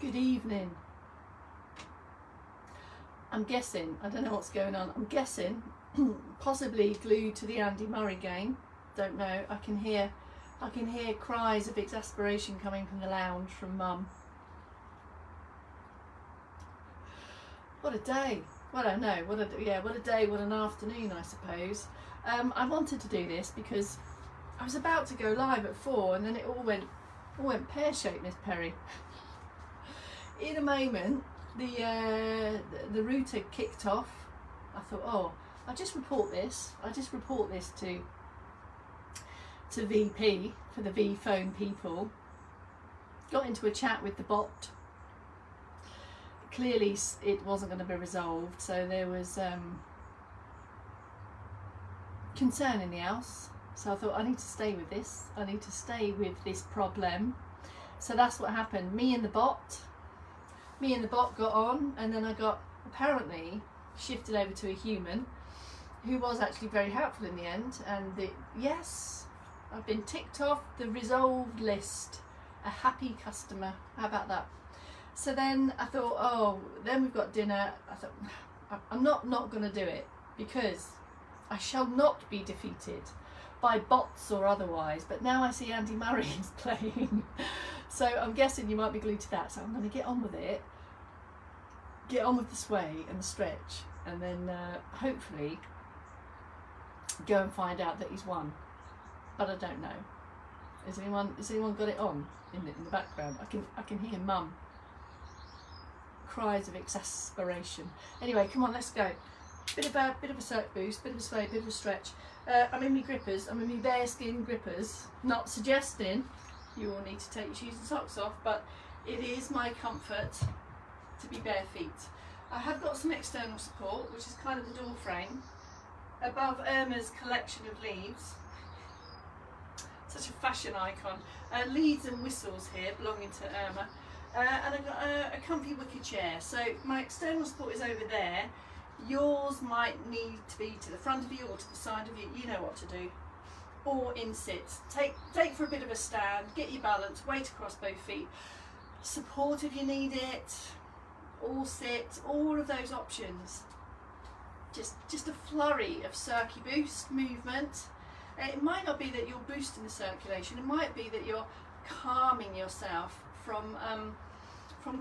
Good evening. I'm guessing, I don't know what's going on, I'm guessing possibly glued to the Andy Murray game. Don't know. I can hear cries of exasperation coming from the lounge from Mum. What a day. Well, I don't know. What a day, what an afternoon, I suppose. I wanted to do this because I was about to go live at 4 and then it all went pear-shaped, Miss Perry. In a moment, the router kicked off. I thought, oh, I'll just report this to VP for the vPhone people. Got into a chat with the bot. Clearly it wasn't going to be resolved, so there was concern in the house. So I thought, I need to stay with this. I need to stay with this problem. So that's what happened. Me and the bot got on, and then I got apparently shifted over to a human who was actually very helpful in the end. And yes, I've been ticked off the resolved list. A happy customer. How about that? So then I thought, oh, then we've got dinner. I thought, I'm not going to do it because I shall not be defeated by bots or otherwise. But now I see Andy Murray is playing. So I'm guessing you might be glued to that. So I'm going to get on with it. Get on with the sway and the stretch. And then hopefully go and find out that he's won. But I don't know. Has anyone got it on in the background? I can hear Mum. Cries of exasperation. Anyway, come on, let's go. Bit of a circ boost, bit of a sway, bit of a stretch. I'm in my grippers. I'm in my bearskin grippers. Not suggesting you all need to take your shoes and socks off, but it is my comfort to be bare feet. I have got some external support, which is kind of the door frame above Irma's collection of leaves. Such a fashion icon. Leads and whistles here belonging to Irma. And I've got a comfy wicker chair. So my external support is over there. Yours might need to be to the front of you or to the side of you. You know what to do. Or in sit. Take for a bit of a stand. Get your balance. Weight across both feet. Support if you need it. All sit. All of those options. Just a flurry of circuit boost movement. It might not be that you're boosting the circulation. It might be that you're calming yourself from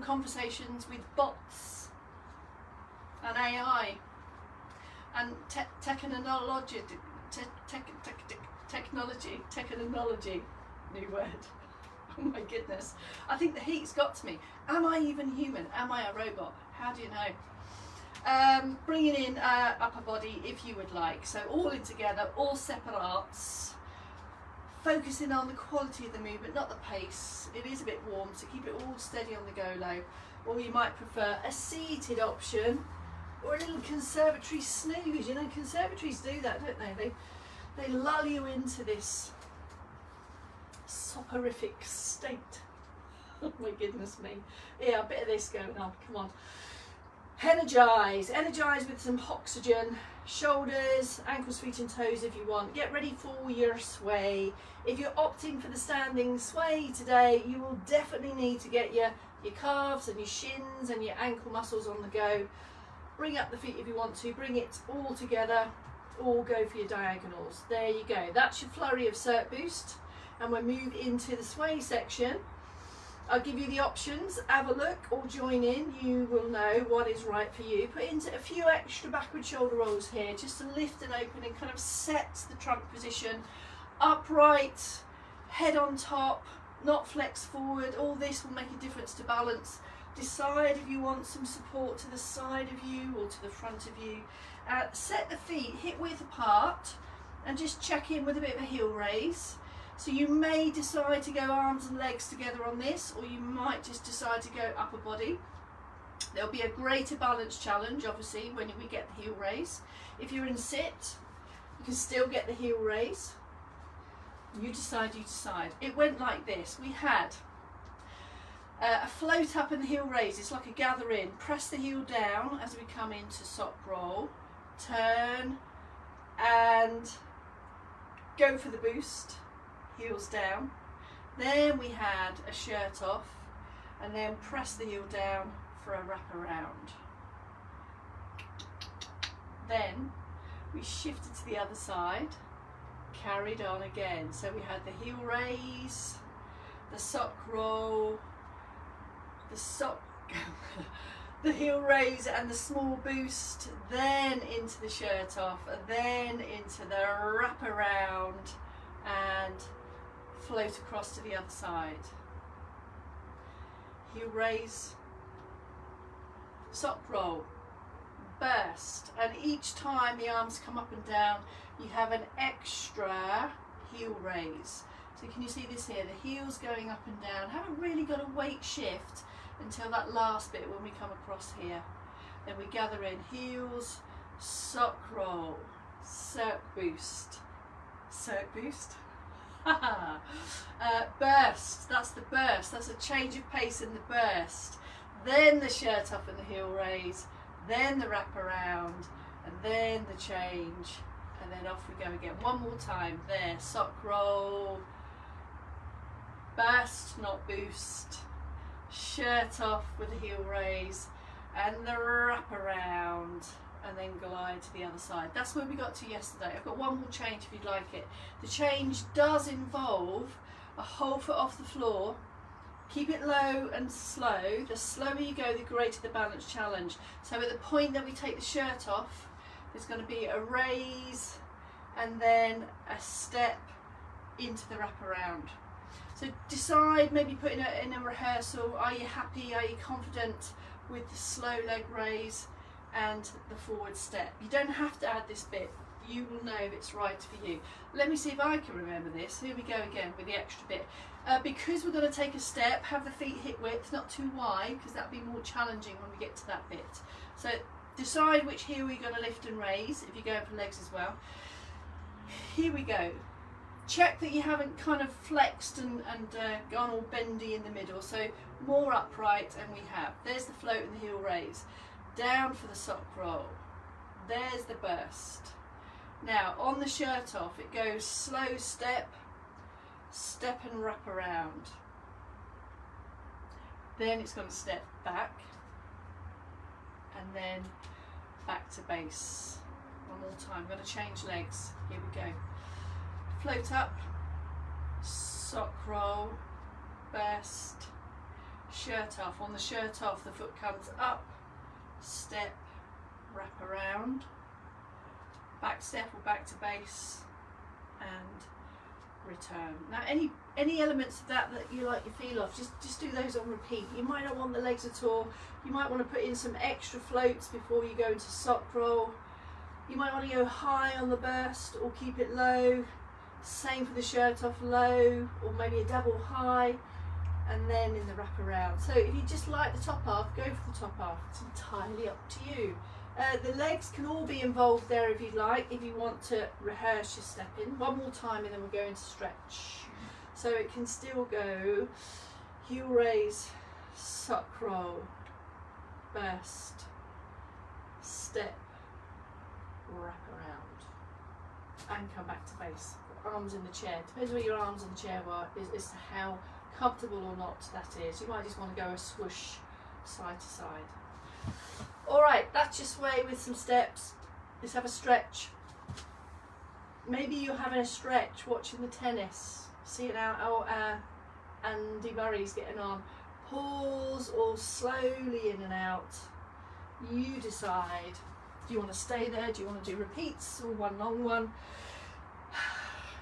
conversations with bots and AI and technology, new word. Oh my goodness. I think the heat's got to me. Am I even human? Am I a robot? How do you know? Bringing in upper body if you would like. So all in together, all separate arts. Focusing on the quality of the movement, not the pace. It is a bit warm, so keep it all steady on the go low. Or you might prefer a seated option or a little conservatory snooze. You know, conservatories do that, don't they? They lull you into this soporific state. Oh my goodness me. Yeah, a bit of this going on. Come on. Energize with some oxygen. Shoulders, ankles, feet and toes if you want. Get ready for your sway. If you're opting for the standing sway today, you will definitely need to get your calves and your shins and your ankle muscles on the go. Bring up the feet if you want to. Bring it all together, or go for your diagonals. There you go. That's your flurry of circ boost. And we'll move into the sway section. I'll give you the options. Have a look or join in. You will know what is right for you. Put into a few extra backward shoulder rolls here just to lift and open and kind of set the trunk position. Upright, head on top, not flex forward. All this will make a difference to balance. Decide if you want some support to the side of you or to the front of you. Set the feet hip width apart and just check in with a bit of a heel raise. So you may decide to go arms and legs together on this, or you might just decide to go upper body. There'll be a greater balance challenge, obviously, when we get the heel raise. If you're in sit, you can still get the heel raise. You decide. It went like this. We had a float up in the heel raise. It's like a gather in. Press the heel down as we come into sock roll. Turn and go for the boost. Heels down. Then we had a shirt off, and then press the heel down for a wrap around. Then we shifted to the other side, carried on again. So we had the heel raise, the sock roll, the sock, the heel raise and the small boost, then into the shirt off, and then into the wrap around and float across to the other side. Heel raise, sock roll, burst, and each time the arms come up and down you have an extra heel raise. So can you see this here, the heels going up and down, haven't really got a weight shift until that last bit when we come across here. Then we gather in heels, sock roll, circ boost, burst, that's the burst, that's a change of pace in the burst. Then the shirt off and the heel raise, then the wrap around, and then the change, and then off we go again. One more time there, sock roll, burst, not boost, shirt off with the heel raise, and the wrap around, and then glide to the other side. That's where we got to yesterday. I've got one more change if you'd like it. The change does involve a whole foot off the floor. Keep it low and slow. The slower you go, the greater the balance challenge. So at the point that we take the shirt off, there's going to be a raise and then a step into the wrap around. So decide, maybe put in a rehearsal, are you happy, are you confident with the slow leg raise and the forward step? You don't have to add this bit, you will know if it's right for you. Let me see if I can remember this. Here we go again with the extra bit. Because we're going to take a step, have the feet hip width, not too wide, because that'll be more challenging when we get to that bit. So decide which heel you're going to lift and raise, if you're going for legs as well. Here we go. Check that you haven't kind of flexed and gone all bendy in the middle, so more upright, and we have. There's the float and the heel raise. Down for the sock roll. There's the burst. Now on the shirt off it goes slow step, step and wrap around. Then it's going to step back and then back to base. One more time, I'm going to change legs. Here we go. Float up, sock roll, burst, shirt off. On the shirt off the foot comes up, step, wrap around, back step or back to base, and return. Now any elements of that you like your feel of, just do those on repeat. You might not want the legs at all. You might want to put in some extra floats before you go into sock roll. You might want to go high on the burst or keep it low. Same for the shirt off, low or maybe a double high, and then in the wrap around. So if you just like the top half, go for the top half. It's entirely up to you. The legs can all be involved there if you like, if you want to rehearse your step in. One more time and then we'll go into stretch. So it can still go heel raise, sock roll, burst, step, wrap around, and come back to base. Arms in the chair. Depends where your arms in the chair are as to how comfortable or not that is. You might just want to go a swoosh side to side. Alright, that's your sway with some steps. Let's have a stretch. Maybe you're having a stretch watching the tennis, seeing how Andy Murray's getting on. Pause or slowly in and out. You decide. Do you want to stay there? Do you want to do repeats or one long one?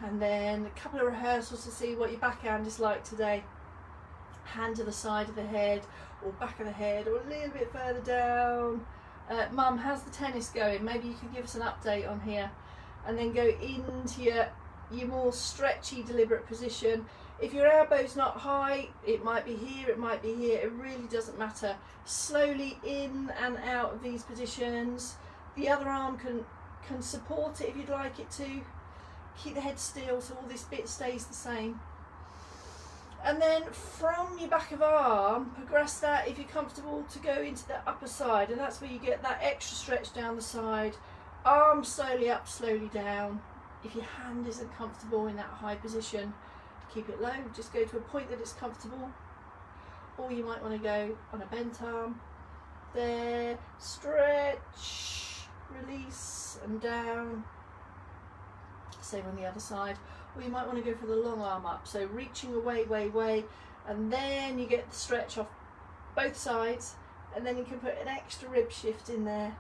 And then a couple of rehearsals to see what your backhand is like today. Hand to the side of the head or back of the head or a little bit further down. Mum, how's the tennis going? Maybe you could give us an update on here. And then go into your more stretchy, deliberate position. If your elbow's not high, it might be here, it might be here. It really doesn't matter. Slowly in and out of these positions. The other arm can support it if you'd like it to. Keep the head still so all this bit stays the same. And then from your back of arm, progress that if you're comfortable to go into the upper side, and that's where you get that extra stretch down the side. Arm slowly up, slowly down. If your hand isn't comfortable in that high position, keep it low. Just go to a point that it's comfortable. or you might want to go on a bent arm. There, stretch, release and down. Same on the other side. Or you might want to go for the long arm up, so reaching away, and then you get the stretch off both sides, and then you can put an extra rib shift in there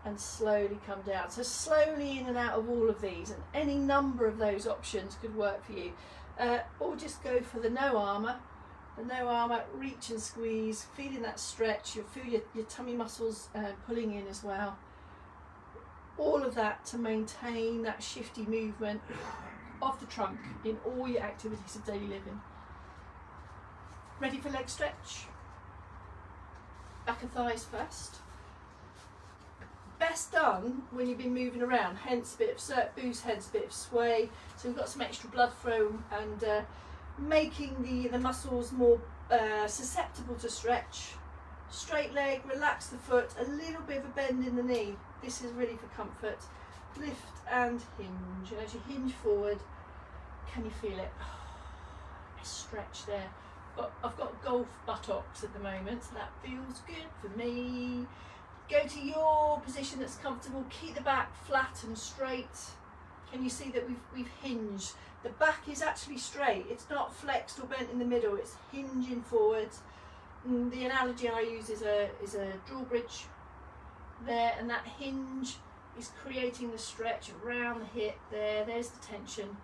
and slowly come down. So slowly in and out of all of these, and any number of those options could work for you. Or just go for the no armour. The no armour, reach and squeeze, feeling that stretch. You'll feel your tummy muscles pulling in as well. All of that to maintain that shifty movement of the trunk in all your activities of daily living. Ready for leg stretch? Back of thighs first. Best done when you've been moving around, hence a bit of cert boost, hence a bit of sway. So we've got some extra blood flow and making the muscles more susceptible to stretch. Straight leg, relax the foot, a little bit of a bend in the knee. This is really for comfort. Lift and hinge. And as you hinge forward, can you feel it? A stretch there. I've got golf buttocks at the moment, so that feels good for me. Go to your position that's comfortable. Keep the back flat and straight. Can you see that we've hinged? The back is actually straight. It's not flexed or bent in the middle. It's hinging forward. And the analogy I use is a drawbridge there, and that hinge is creating the stretch around the hip there. There's the tension.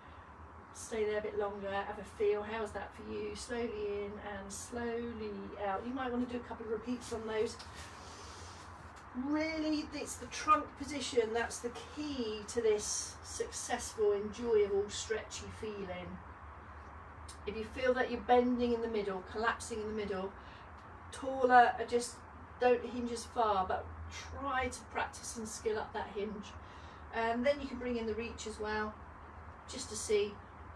Stay there a bit longer, have a feel. How's that for you? Slowly in and slowly out. You might want to do a couple of repeats on those. Really, it's the trunk position that's the key to this successful, enjoyable, stretchy feeling. If you feel that you're bending in the middle, collapsing in the middle, taller, just don't hinge as far, but try to practice and skill up that hinge. And then you can bring in the reach as well, just to see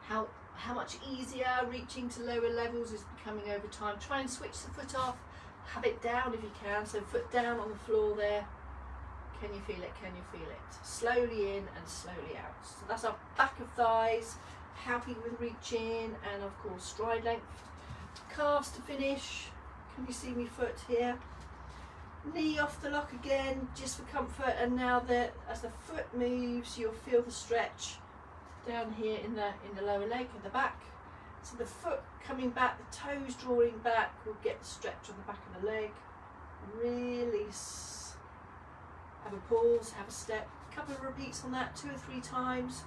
how much easier reaching to lower levels is becoming over time. Try and switch the foot off, have it down if you can, so foot down on the floor there. Can you feel it? Can you feel it? Slowly in and slowly out. So that's our back of thighs, happy with reaching, and of course stride length. Calves to finish. Can you see me foot here? Knee off the lock again, just for comfort, and now that as the foot moves, you'll feel the stretch down here in the lower leg and the back. So the foot coming back, the toes drawing back, will get the stretch on the back of the leg. Release. Have a pause, have a step. A couple of repeats on that, 2 or 3 times.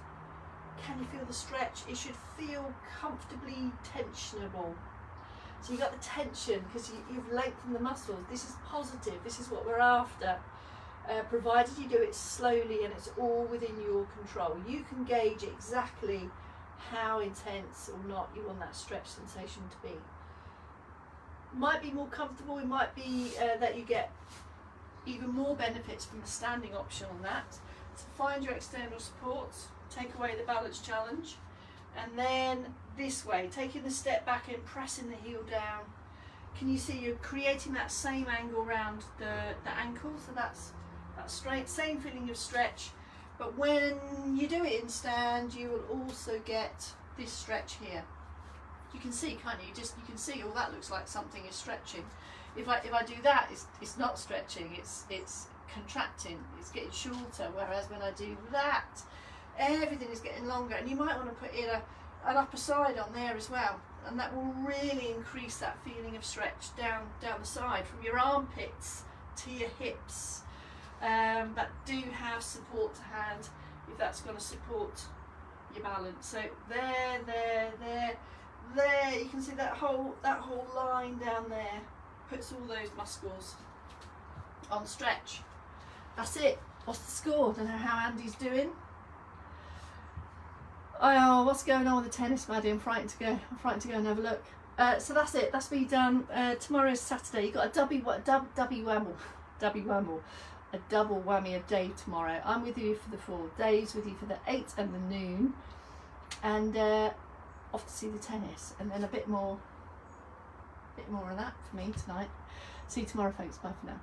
Can you feel the stretch? It should feel comfortably tensionable. So you've got the tension because you've lengthened the muscles. This is positive. This is what we're after. Provided you do it slowly and it's all within your control. You can gauge exactly how intense or not you want that stretch sensation to be. Might be more comfortable. It might be that you get even more benefits from the standing option on that. So find your external supports, take away the balance challenge, and then this way, taking the step back and pressing the heel down. Can you see you're creating that same angle around the ankle? So that's straight, same feeling of stretch, but when you do it in stand, you will also get this stretch here. You can see, can't you? You can see, oh, that looks like something is stretching. If I do that, it's not stretching, it's contracting, it's getting shorter, whereas when I do that, everything is getting longer. And you might want to put in an upper side on there as well, and that will really increase that feeling of stretch down the side, from your armpits to your hips. But do have support to hand if that's going to support your balance. So there, you can see that whole line down there puts all those muscles on stretch. That's it. What's the score? Don't know how Andy's doing. Oh, what's going on with the tennis, Maddie? I'm frightened to go and have a look. So that's it. That's me done. Tomorrow's Saturday. You've got a double whammy of day tomorrow. I'm with you for the 4 days, with you for the 8 and the noon, and off to see the tennis, and then a bit more of that for me tonight. See you tomorrow, folks. Bye for now.